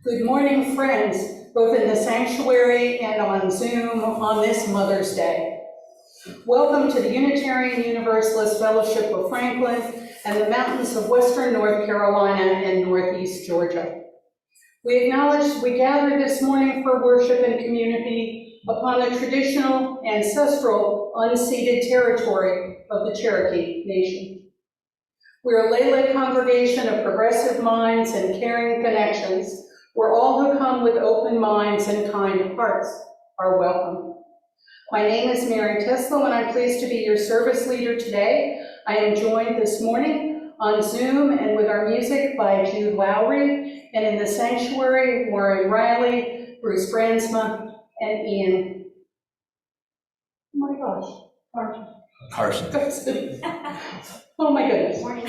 Good morning, friends, both in the sanctuary and on Zoom on this Mother's Day. Welcome to the Unitarian Universalist Fellowship of Franklin and the mountains of Western North Carolina and Northeast Georgia. We acknowledge we gather this morning for worship and community upon the traditional, ancestral, unceded territory of the Cherokee Nation. We are a lay-led congregation of progressive minds and caring connections, where all who come with open minds and kind hearts are welcome. My name is Mary Teslow, and I'm pleased to be your service leader today. I am joined this morning on Zoom and with our music by Jude Lowry, and in the sanctuary, Warren Riley, Bruce Bransma, and Ian. Oh my gosh, Carson. Oh my goodness. Morning.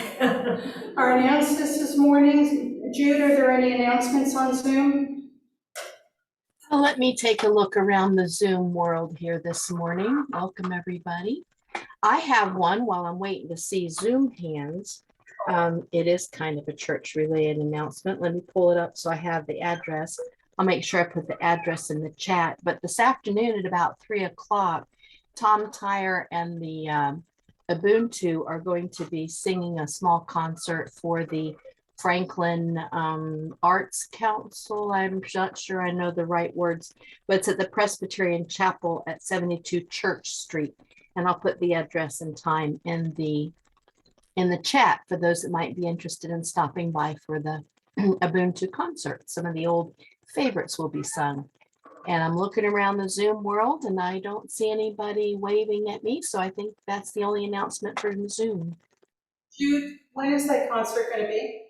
Our announcements this morning. Jude, are there any announcements on Zoom? Well, let me take a look around the Zoom world here this morning. Welcome, everybody. I have one while I'm waiting to see Zoom hands. It is kind of a church-related announcement. Let me pull it up so I have the address. I'll make sure I put the address in the chat. But this afternoon at about 3 o'clock, Tom Tyre and the Ubuntu are going to be singing a small concert for the Franklin Arts Council. I'm not sure I know the right words, but it's at the Presbyterian Chapel at 72 Church Street. And I'll put the address and time in the chat for those that might be interested in stopping by for the Ubuntu concert. Some of the old favorites will be sung. And I'm looking around the Zoom world and I don't see anybody waving at me. So I think that's the only announcement for Zoom. Jude, when is that concert going to be?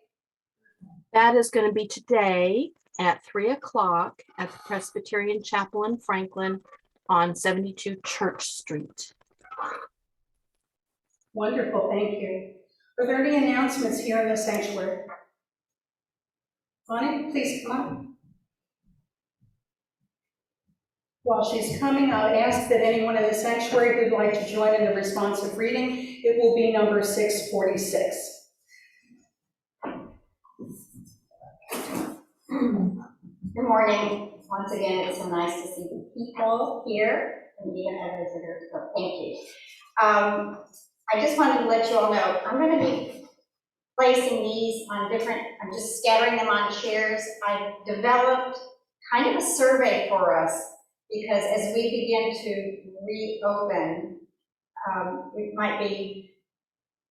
That is going to be today at 3 o'clock at the Presbyterian Chapel in Franklin on 72 Church Street. Wonderful, thank you. Are there any announcements here in the sanctuary? Bonnie, please come on. While she's coming, I'll ask that anyone in the sanctuary who'd like to join in the responsive reading, it will be number 646. Good morning. Once again, it's so nice to see the people here and even our visitors, so thank you. I just wanted to let you all know, I'm going to be placing these on I'm just scattering them on chairs. I've developed kind of a survey for us because as we begin to reopen, it might be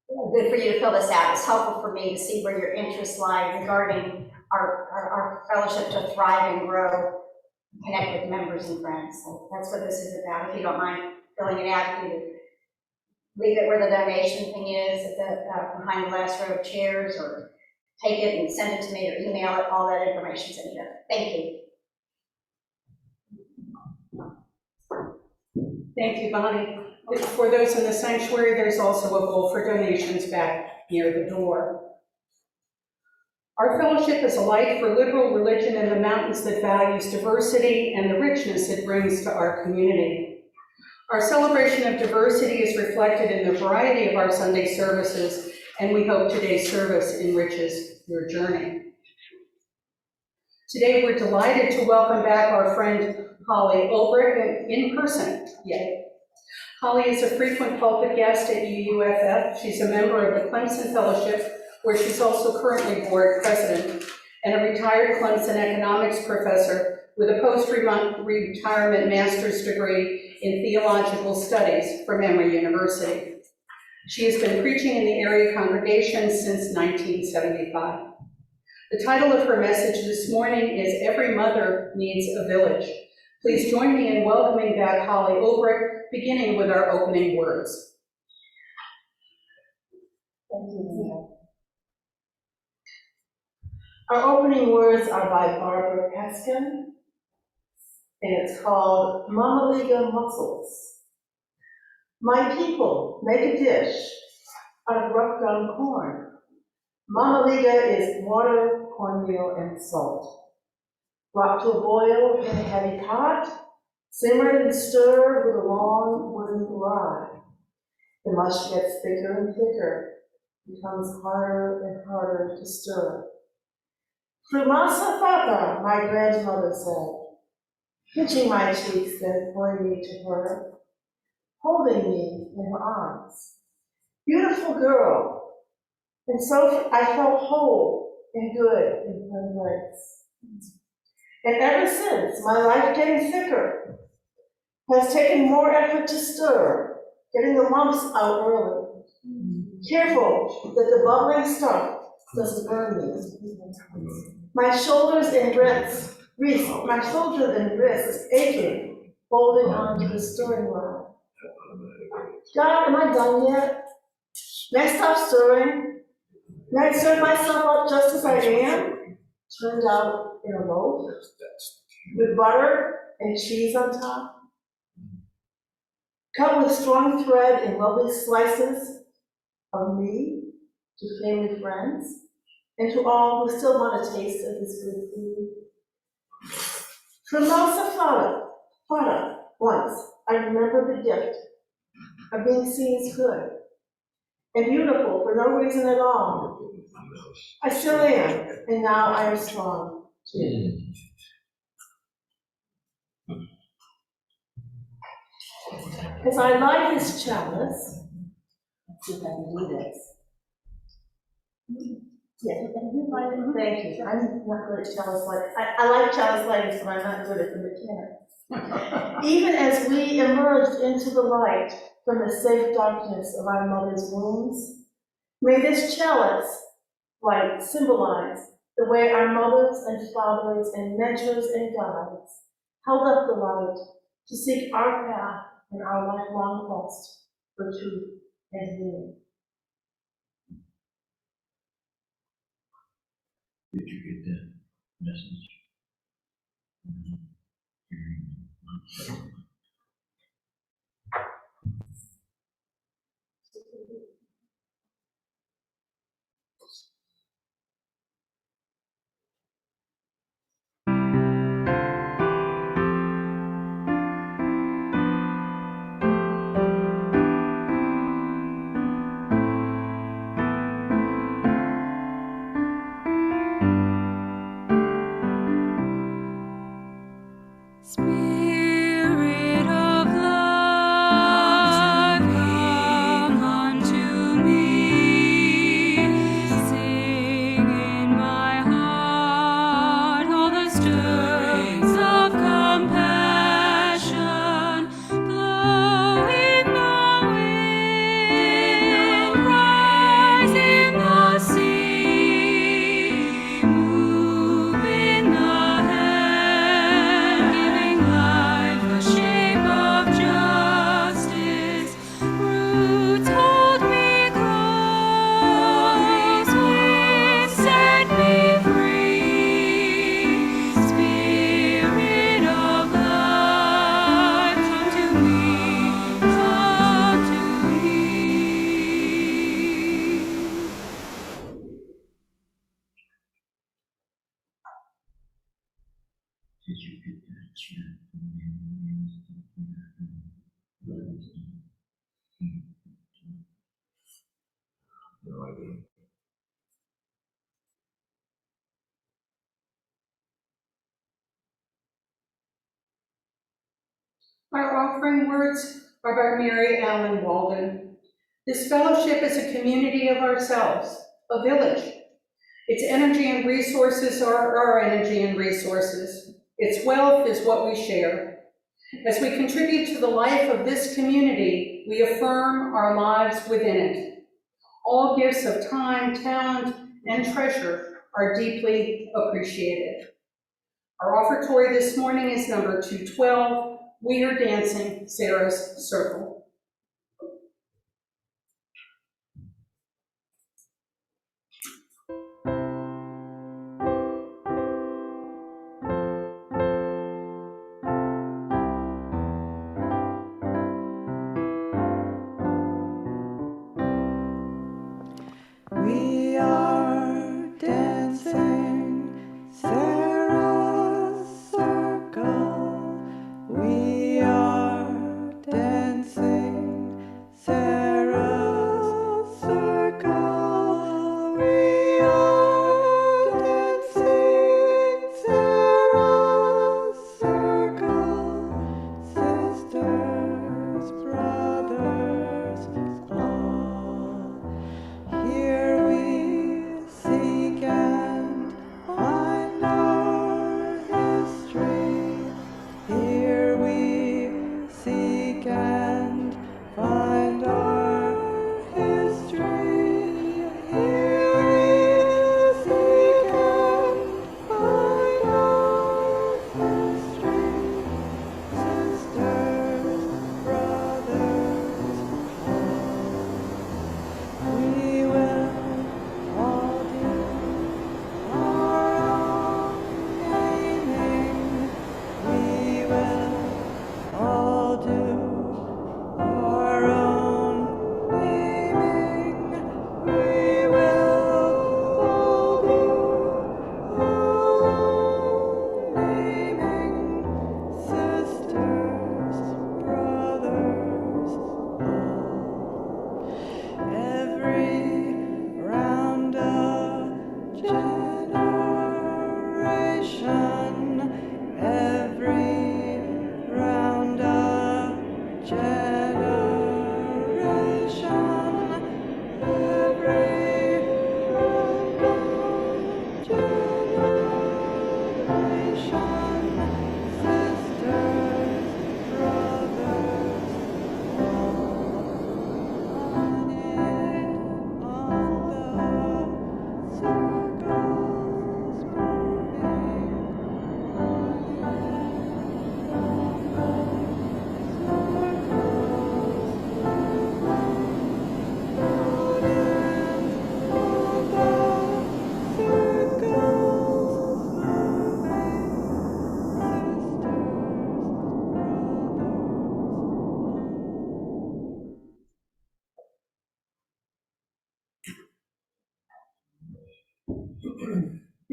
good for you to fill this out. It's helpful for me to see where your interests lie regarding our fellowship to thrive and grow, connect with members and friends. So that's what this is about. If you don't mind filling it out, you can leave it where the donation thing is, at the behind the last row of chairs, or take it and send it to me or email it. All that information's in here. Thank you. Thank you, Bonnie. For those in the sanctuary, there's also a bowl for donations back near the door. Our fellowship is a light for liberal religion in the mountains that values diversity and the richness it brings to our community. Our celebration of diversity is reflected in the variety of our Sunday services, and we hope today's service enriches your journey. Today, we're delighted to welcome back our friend Holley Ulbrich in person. Yay. Holley is a frequent pulpit guest at UUFF. She's a member of the Clemson Fellowship, where she's also currently board president, and a retired Clemson economics professor with a post-retirement master's degree in Theological Studies from Emory University. She has been preaching in the area congregation since 1975. The title of her message this morning is Every Mother Needs a Village. Please join me in welcoming back Holley Ulbrich, beginning with our opening words. Thank you. Our opening words are by Barbara Peskin, and it's called Mama Liga Mussels. My people, make a dish out of rough ground corn. Mama Liga is water, cornmeal, and salt. Brought to a boil in a heavy pot, simmered and stirred with a long wooden rod. The mush gets thicker and thicker, becomes harder and harder to stir. Frumasa Fata, my grandmother said, pinching my cheeks and pulling me to her, holding me in her arms. Beautiful girl. And so I felt whole and good in her embrace. And ever since, my life getting thicker has taken more effort to stir, getting the lumps out early. Careful that the bubbling stuff doesn't burn me. My shoulders and wrists aching, holding on to the stirring rod. God, am I done yet? Next stop stirring. May I serve myself up just as I am? Turned out in a loaf with butter and cheese on top. Cut with strong thread in lovely slices of me to family friends and to all who still want a taste of this good food. From Mosa Fada, once, I remember the gift of being seen as good and beautiful for no reason at all. I still am, and now I am strong too. As I light this chalice, let's see if I can do this. Yeah, thank you. I'm not good at chalice lighting. I like chalice lighting, but I'm not good at the mechanics. Even as we emerged into the light from the safe darkness of our mother's wombs, may this chalice light symbolize the way our mothers and fathers and mentors and guides held up the light to seek our path in our lifelong quest for truth and healing. Did you get that message? Spirit of love, come unto me. Sing in my heart all the stirrings of compassion. Blow in the wind, rise in the sea, move in the shape of justice, roots hold me close, winds set me free. Spirit of life, come to me, come to me. Did you get that chant? No idea. Our offering words are by Mary Allen Walden. This fellowship is a community of ourselves, a village. Its energy and resources are our energy and resources. Its wealth is what we share. As we contribute to the life of this community, we affirm our lives within it. All gifts of time, talent, and treasure are deeply appreciated. Our offertory this morning is number 212, We Are Dancing Sarah's Circle. We are dancing Sarah's circle. We are dancing.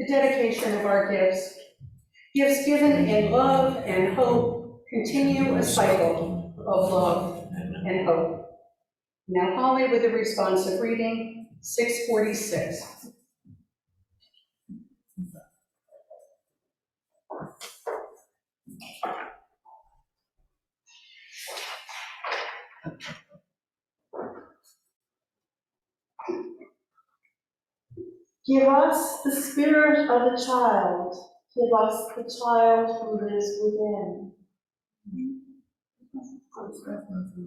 the dedication of our gifts. Gifts given in love and hope continue a cycle of love and hope. Now Holley with the responsive reading, 646. Give us the spirit of the child. Give us the child who lives within.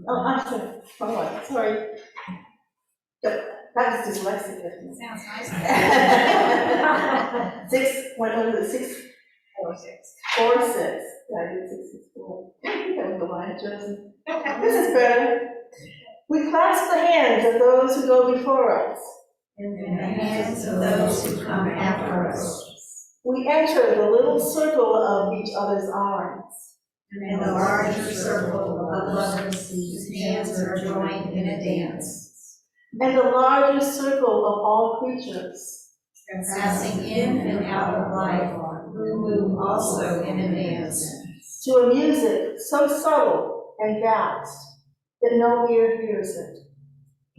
Oh, I'm sorry. Oh, sorry. That was dyslexic. Sounds nice. 646. Yeah, I did 664. I think that was the line, Joseph. This is better. We clasp the hands of those who go before us. In the hands of those who come after us. We enter the little circle of each other's arms. In the larger circle of lovers whose hands are joined in a dance. And the larger circle of all creatures. Passing in and out of life, who move also in a dance. To a music so subtle and vast that no ear hears it.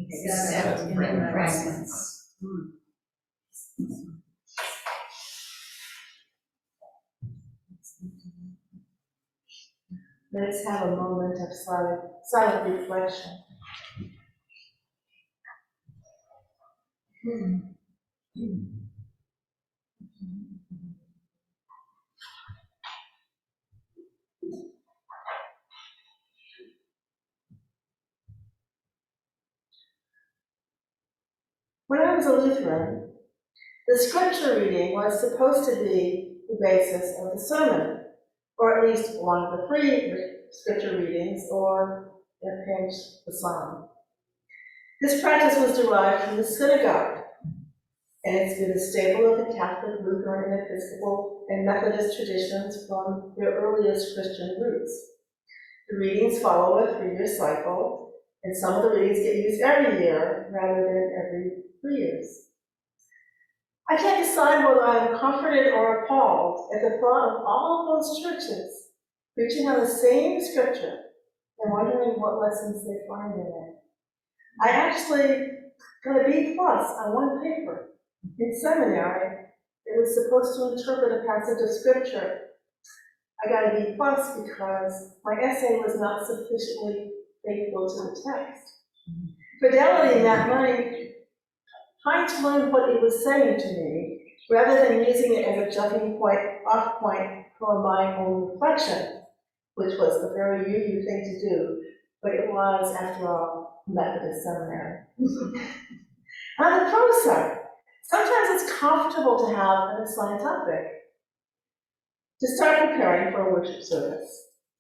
Except in their presence. Let's have a moment of silent reflection. When I was a Lutheran, the scripture reading was supposed to be the basis of the sermon, or at least one of the three scripture readings, or in pinch, the psalm. This practice was derived from the synagogue, and it's been a staple of the Catholic, Lutheran, and Episcopal, and Methodist traditions from their earliest Christian roots. The readings follow a 3-year cycle, and some of the readings get used every year rather than every 3 years. I can't decide whether I'm comforted or appalled at the thought of all of those churches preaching on the same scripture and wondering what lessons they find in it. I actually got a B+ on one paper in seminary. It was supposed to interpret a passage of scripture. I got a B+ because my essay was not sufficiently faithful to the text. Fidelity in that learning, trying to learn what it was saying to me, rather than using it as a jumping point, off point for my own reflection, which was a very UU thing to do, but it was, after all, Methodist seminary. On the pro side, sometimes it's comfortable to have an assigned topic to start preparing for a worship service.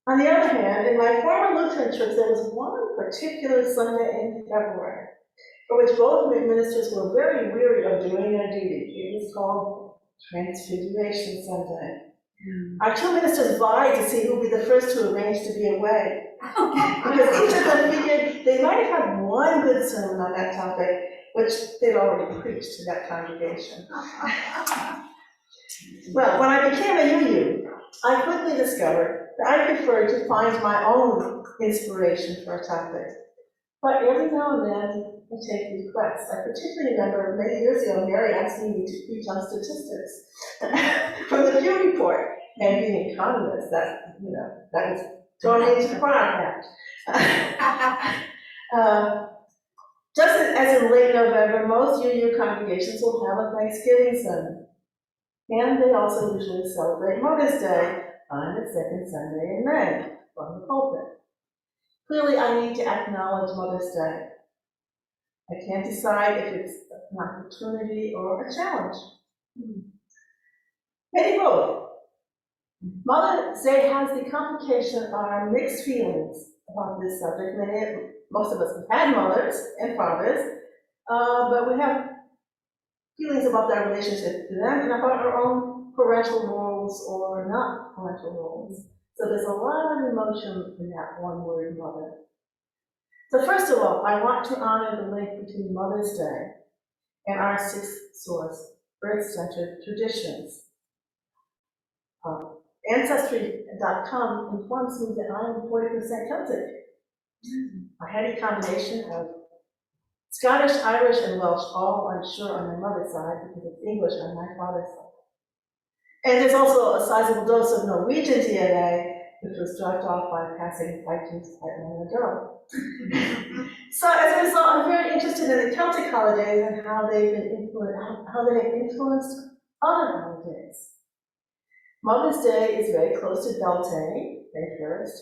On the other hand, in my former Lutheran church, there was one particular Sunday in February for which both ministers were very weary of doing their duty. It was called Transfiguration Sunday. Our two ministers vied to see who would be the first to arrange to be away. Because each of them figured they might have had one good sermon on that topic, which they'd already preached to that congregation. Well, when I became a UU, I quickly discovered that I preferred to find my own inspiration for a topic. But every now and then, I take requests. I particularly remember many years ago, Mary asking me to preach on statistics from the Pew Report. And being an economist, that was thrown into the frying pan. Just as in late November, most UU congregations will have a Thanksgiving sermon. And they also usually celebrate Mother's Day on the second Sunday in May from the pulpit. Clearly, I need to acknowledge Mother's Day. I can't decide if it's an opportunity or a challenge. Maybe both. Mother's Day has the complication of our mixed feelings about this subject. Most of us have had mothers and fathers, but we have feelings about their relationship to them and about our own parental roles or not parental roles. So there's a lot of emotion in that one word, mother. So first of all, I want to honor the link between Mother's Day and our sixth source, birth-centered traditions. Ancestry.com informs me that I am 40% Celtic. A heady combination of Scottish, Irish, and Welsh, all I'm sure on my mother's side, because it's English on my father's side. And there's also a sizable dose of Norwegian DNA, which was dropped off by passing Vikings quite long ago. So as a result, I'm very interested in the Celtic holidays and how they've influenced other holidays. Mother's Day is very close to Beltane, May 1st,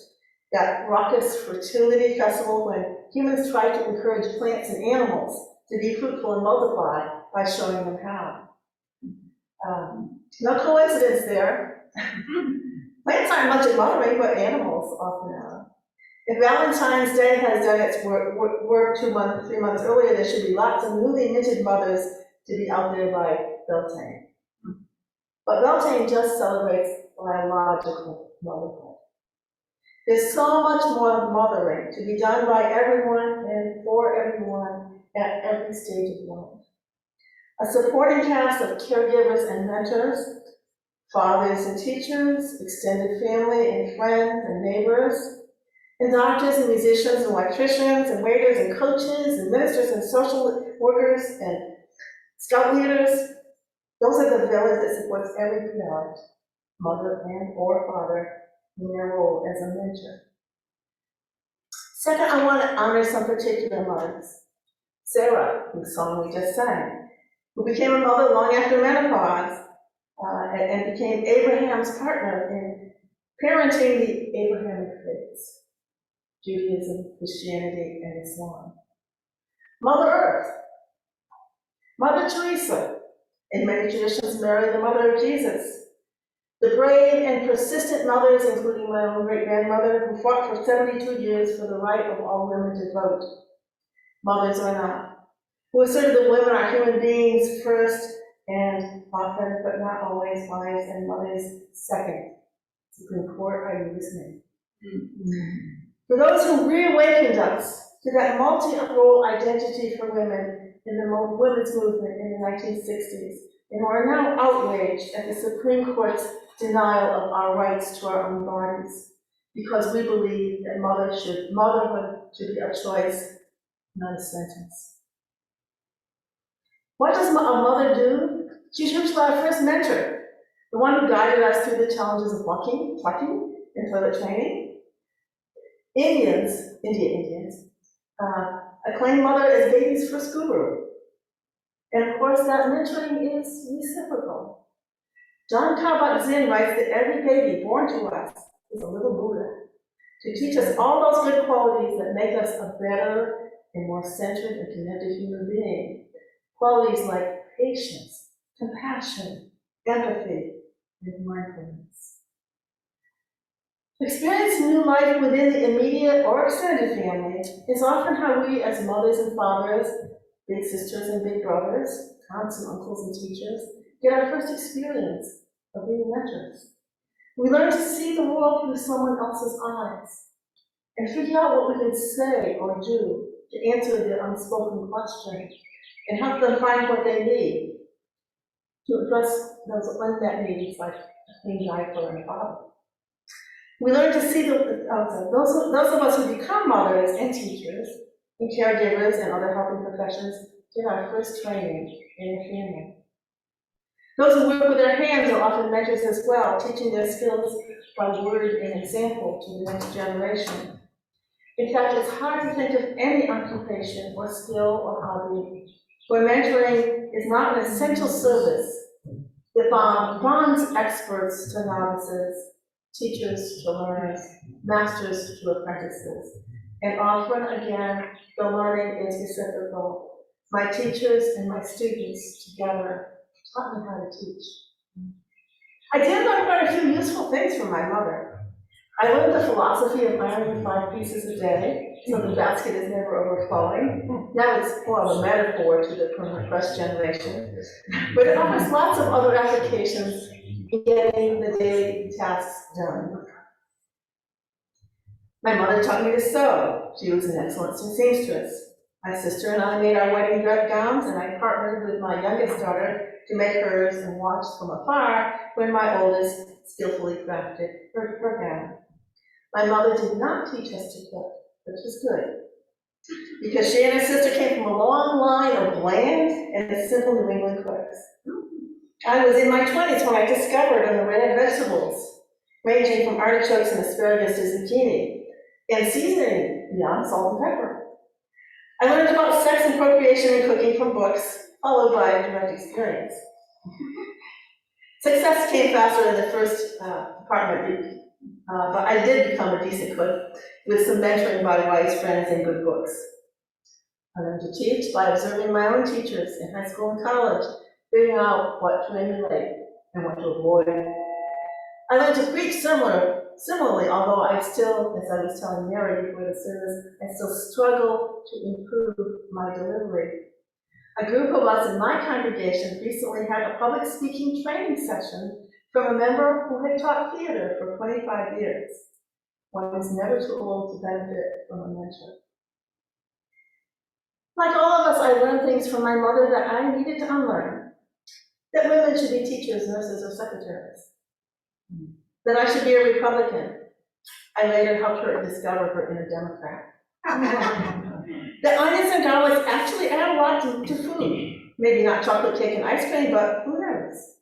that raucous fertility festival when humans try to encourage plants and animals to be fruitful and multiply by showing them how. No coincidence there. Plants aren't much at mothering, but animals often are. If Valentine's Day has done its work 3 months earlier, there should be lots of newly minted mothers to be out there by Beltane. But Beltane just celebrates biological motherhood. There's so much more mothering to be done by everyone and for everyone at every stage of life. A supporting cast of caregivers and mentors, fathers and teachers, extended family and friends and neighbors, and doctors and musicians and electricians and waiters and coaches and ministers and social workers and scout leaders. Those are the village that supports every parent, mother and or father, in their role as a mentor. Second, I want to honor some particular mothers. Sarah, whose song we just sang, who became a mother long after menopause and became Abraham's partner in parenting the Abrahamic faiths, Judaism, Christianity, and Islam. Mother Earth, Mother Teresa, in many traditions Mary, the mother of Jesus. The brave and persistent mothers, including my own great-grandmother, who fought for 72 years for the right of all women to vote, mothers or not, who asserted that women are human beings first and often, but not always, wives and mothers second. Supreme Court, are you listening? For those who reawakened us to that multi-role identity for women in the women's movement in the 1960s, and who are now outraged at the Supreme Court's denial of our rights to our own bodies, because we believe that motherhood should be a choice, not a sentence. What does a mother do? She's usually our first mentor, the one who guided us through the challenges of walking, plucking, and toilet training. Indian Indians, acclaim mother as baby's first guru. And of course, that mentoring is reciprocal. John Kabat-Zinn writes that every baby born to us is a little Buddha, to teach us all those good qualities that make us a better and more centered and connected human being. Qualities like patience, compassion, empathy, and mindfulness. Experiencing new life within the immediate or extended family is often how we as mothers and fathers, big sisters and big brothers, aunts and uncles and teachers, get our first experience of being mentors. We learn to see the world through someone else's eyes and figure out what we can say or do to answer their unspoken question and help them find what they need to address those unmet needs like a clean diaper and a bottle. We learn to see those of us who become mothers and teachers and caregivers and other helping professions get our first training in the family. Those who work with their hands are often mentors as well, teaching their skills by word and example to the next generation. In fact, it's hard to think of any occupation or skill or hobby where mentoring is not an essential service that bonds experts to novices, teachers to learners, masters to apprentices. And often, again, the learning is reciprocal. My teachers and my students together taught me how to teach. I did learn quite a few useful things from my mother. I learned the philosophy of ironing 5 pieces a day, so the basket is never overflowing. Now it's more of a metaphor to the first generation. But it offers lots of other applications in getting the daily tasks done. My mother taught me to sew. She was an excellent seamstress. My sister and I made our wedding dress gowns, and I partnered with my youngest daughter to make hers and watched from afar when my oldest skillfully crafted her gown. My mother did not teach us to cook, which was good, because she and her sister came from a long line of bland and simple New England cooks. I was in my 20s when I discovered and red vegetables, ranging from artichokes and asparagus to zucchini, and seasoning beyond salt and pepper. I learned about sex and procreation and cooking from books, followed by direct experience. Success came faster than the first department, but I did become a decent cook with some mentoring by wise friends and good books. I learned to teach by observing my own teachers in high school and college, figuring out what to emulate and what to avoid. I learned to preach similarly, although I still, as I was telling Mary before the service, I still struggle to improve my delivery. A group of us in my congregation recently had a public speaking training session from a member who had taught theater for 25 years. One is never too old to benefit from a mentor. Like all of us, I learned things from my mother that I needed to unlearn. That women should be teachers, nurses, or secretaries. That I should be a Republican. I later helped her discover her inner Democrat. That onions and garlic actually add a lot to food. Maybe not chocolate cake and ice cream, but who knows?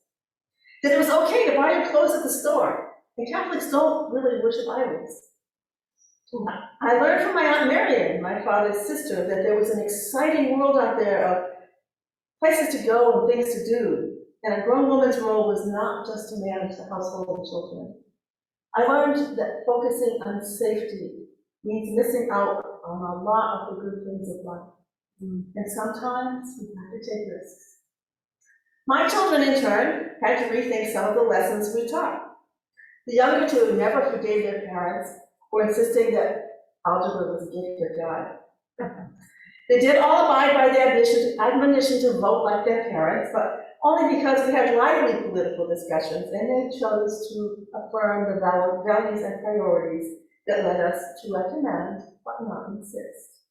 That it was okay to buy your clothes at the store. And Catholics don't really worship idols. I learned from my Aunt Marion, my father's sister, that there was an exciting world out there of places to go and things to do. And a grown woman's role was not just to manage the household and children. I learned that focusing on safety means missing out on a lot of the good things of life. And sometimes we have to take risks. My children, in turn, had to rethink some of the lessons we taught. The younger two never forgave their parents for insisting that algebra was a gift of God. They did all abide by the admonition to vote like their parents, but only because we had lively political discussions, and they chose to affirm the values and priorities that led us to recommend but not insist.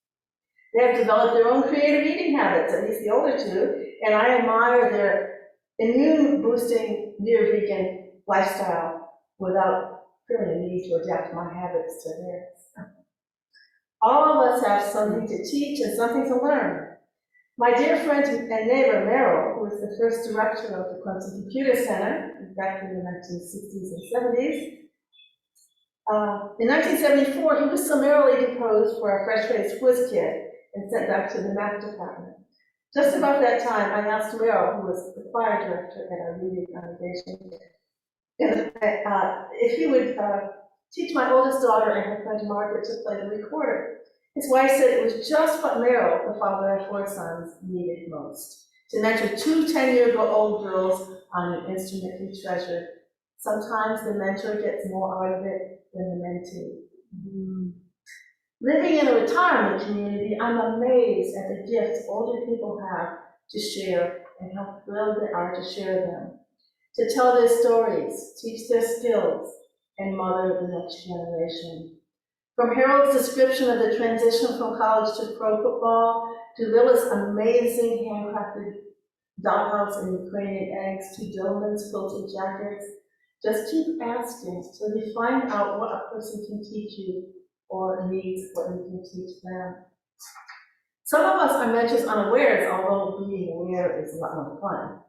They have developed their own creative eating habits, at least the older two, and I admire their immune-boosting near-vegan lifestyle without feeling a need to adapt my habits to theirs. All of us have something to teach and something to learn. My dear friend and neighbor, Merrill, who was the first director of the Clemson Computer Center back in the 1960s and 70s, in 1974, he was summarily deposed for a fresh-faced whiz kid and sent back to the math department. Just about that time, I asked Merrill, who was the choir director at our Rowdy congregation, if he would teach my oldest daughter and her friend Margaret to play the recorder. His wife said it was just what Merrill, the father of 4 sons, needed most, to mentor 2 10-year-old girls on an instrument he treasured. Sometimes the mentor gets more out of it than the mentee. Living in a retirement community, I'm amazed at the gifts older people have to share and how thrilled they are to share them, to tell their stories, teach their skills, and mother the next generation. From Harold's description of the transition from college to pro football, to Lila's amazing handcrafted dollhouse and Ukrainian eggs, to Dillman's quilted jackets, just keep asking till you find out what a person can teach you or needs what you can teach them. Some of us are mentors unawares, although being aware is a lot more fun.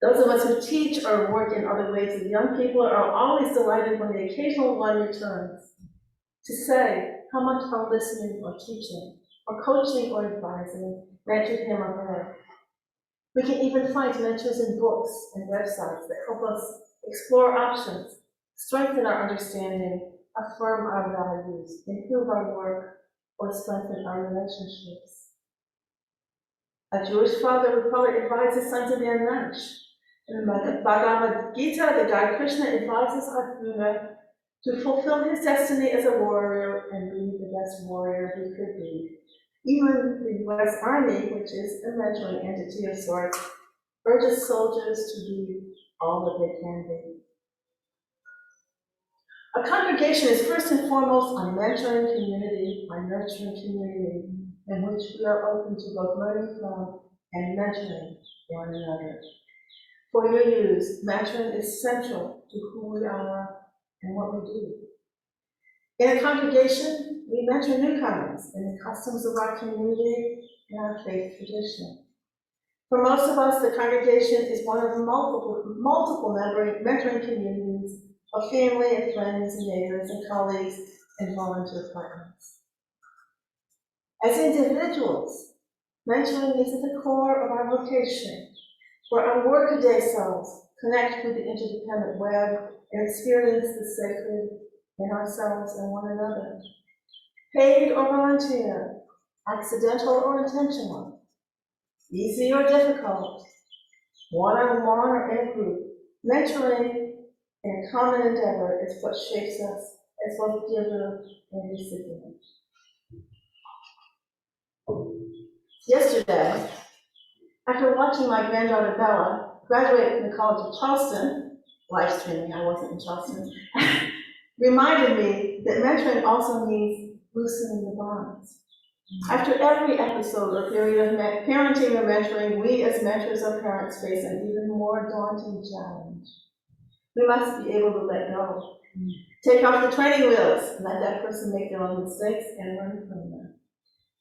Those of us who teach or work in other ways with young people are always delighted when the occasional one returns to say how much our listening or teaching or coaching or advising mentored him or her. We can even find mentors in books and websites that help us explore options, strengthen our understanding, affirm our values, improve our work, or strengthen our relationships. A Jewish father would probably advise his son to be a mensch. In the Bhagavad Gita, the God Krishna advises Arjuna to fulfill his destiny as a warrior and be the best warrior he could be. Even the U.S. Army, which is a mentoring entity of sorts, urges soldiers to be all that they can be. A congregation is first and foremost a mentoring community, a nurturing community. in which we are open to both learning from and mentoring one another. For UUs, mentoring is central to who we are and what we do. In a congregation, we mentor newcomers in the customs of our community and our faith tradition. For most of us, the congregation is one of multiple mentoring communities of family and friends and neighbors and colleagues and volunteer partners. As individuals, mentoring is at the core of our vocation, where our workaday selves connect with the interdependent web and experience the sacred in ourselves and one another. Paid or volunteer, accidental or intentional, easy or difficult, one-on-one or in a group, mentoring in a common endeavor is what shapes us as both giver and recipient. Yesterday, after watching my granddaughter Bella graduate from the College of Charleston, live streaming, I wasn't in Charleston, reminded me that mentoring also means loosening the bonds. After every episode or period of parenting or mentoring, we as mentors or parents face an even more daunting challenge. We must be able to let go. Take off the training wheels, let that person make their own mistakes and learn from them.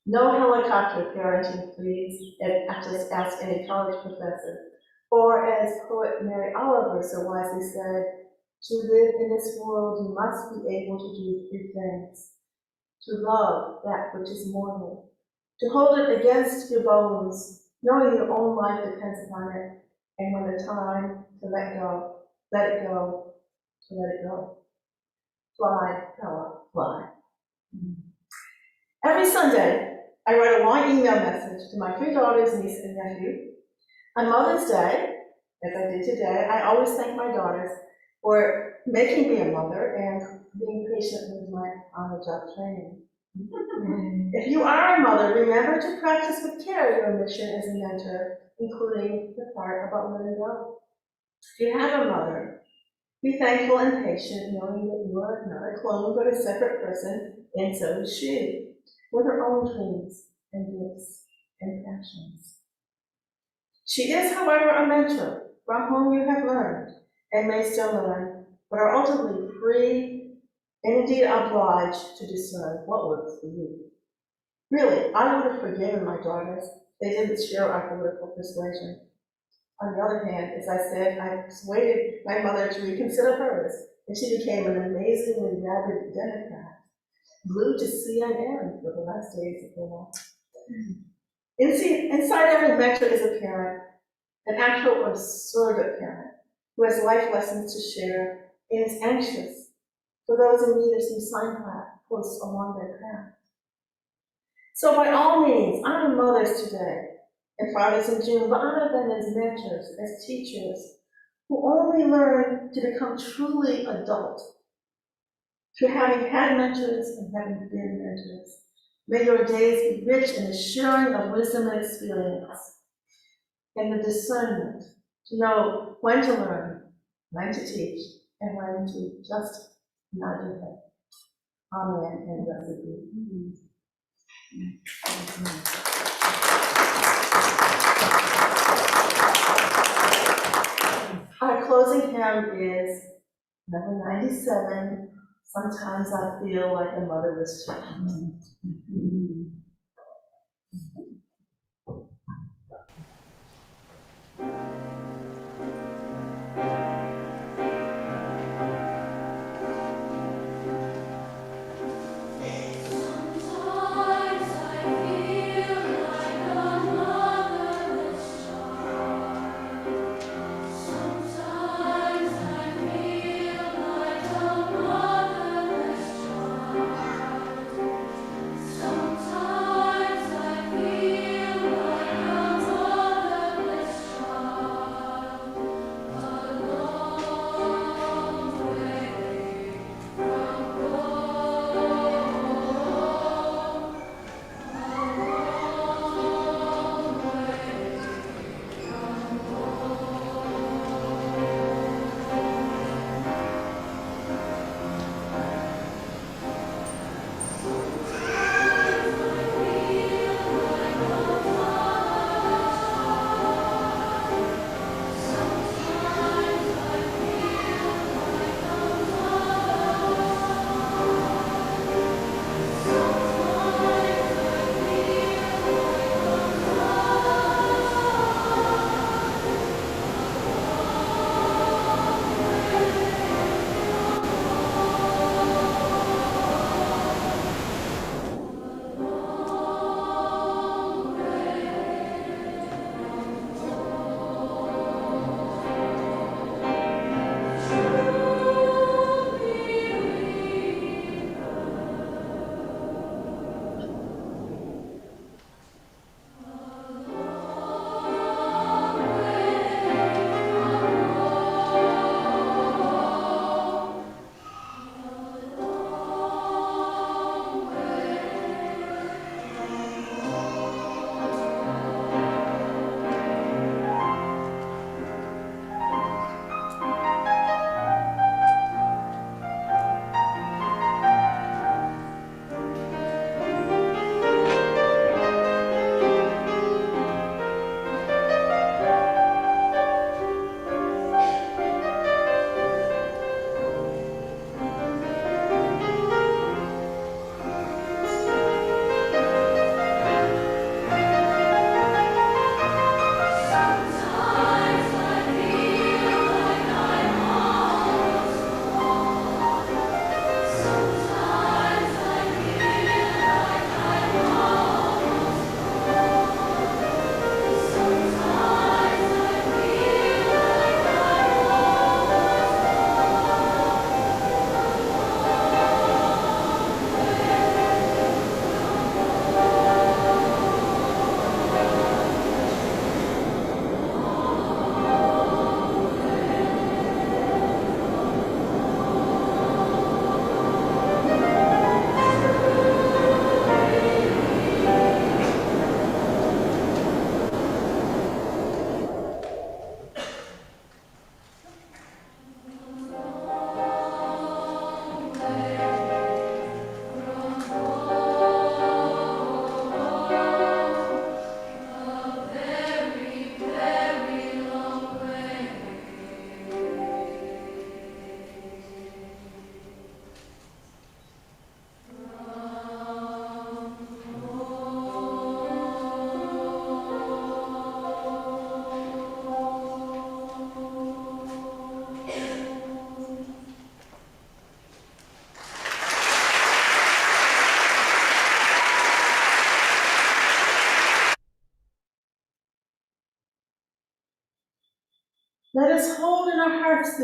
No helicopter parenting, please, and just ask any college professor. Or as poet Mary Oliver so wisely said, to live in this world, you must be able to do three things. To love that which is mortal, to hold it against your bones, knowing your own life depends upon it, and when the time to let go, let it go, to let it go. Fly, Bella, fly. Every Sunday, I write a long email message to my 3 daughters, niece, and nephew. On Mother's Day, as I did today, I always thank my daughters for making me a mother and being patient with my on-the-job training. If you are a mother, remember to practice with care your mission as a mentor, including the part about letting go. If you have a mother, be thankful and patient, knowing that you are not a clone but a separate person, and so is she, with her own dreams and gifts and passions. She is, however, a mentor from whom you have learned and may still learn, but are ultimately free and indeed obliged to discern what works for you. Really, I would have forgiven my daughters. They didn't share our political persuasion. On the other hand, as I said, I persuaded my mother to reconsider hers, and she became an amazingly rabid Democrat, glued to CNN for the last days of her life. Inside every mentor is a parent, an actual or surrogate parent, who has life lessons to share and is anxious for those in need of some signposts along their path. So by all means, honor mothers today and fathers in June, but honor them as mentors, as teachers, who only learn to become truly adult through having had mentors and having been mentors. May your days be rich in the sharing of wisdom and experience, and the discernment to know when to learn, when to teach, and when to just nod your head. Amen and blessed be. Our closing hymn is number 97, Sometimes I Feel Like a Motherless Child. Sometimes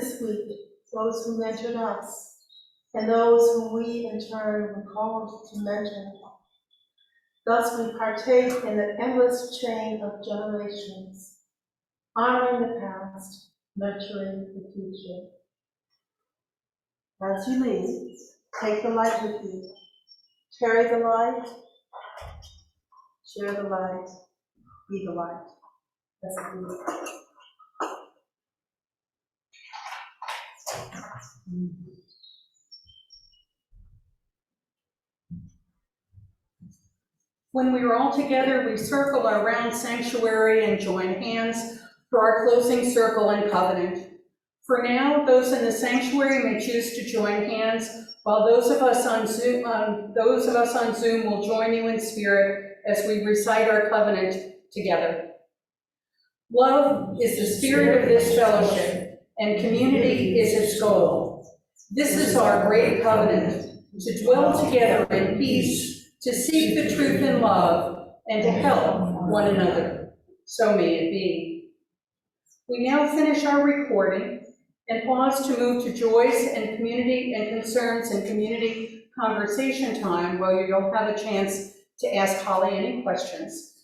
this week those who mentored us, and those whom we in turn were called to mentor. Thus we partake in the endless chain of generations, honoring the past, nurturing the future. As you leave, take the light with you. Carry the light, share the light, be the light. As it is. When we are all together, we circle our round sanctuary and join hands for our closing circle and covenant. For now, those in the sanctuary may choose to join hands, while those of us on Zoom will join you in spirit as we recite our covenant together. Love is the spirit of this fellowship, and community is its goal. This is our great covenant, to dwell together in peace, to seek the truth in love, and to help one another. So may it be. We now finish our recording and pause to move to joys and community and concerns and community conversation time, where you'll have a chance to ask Holley any questions.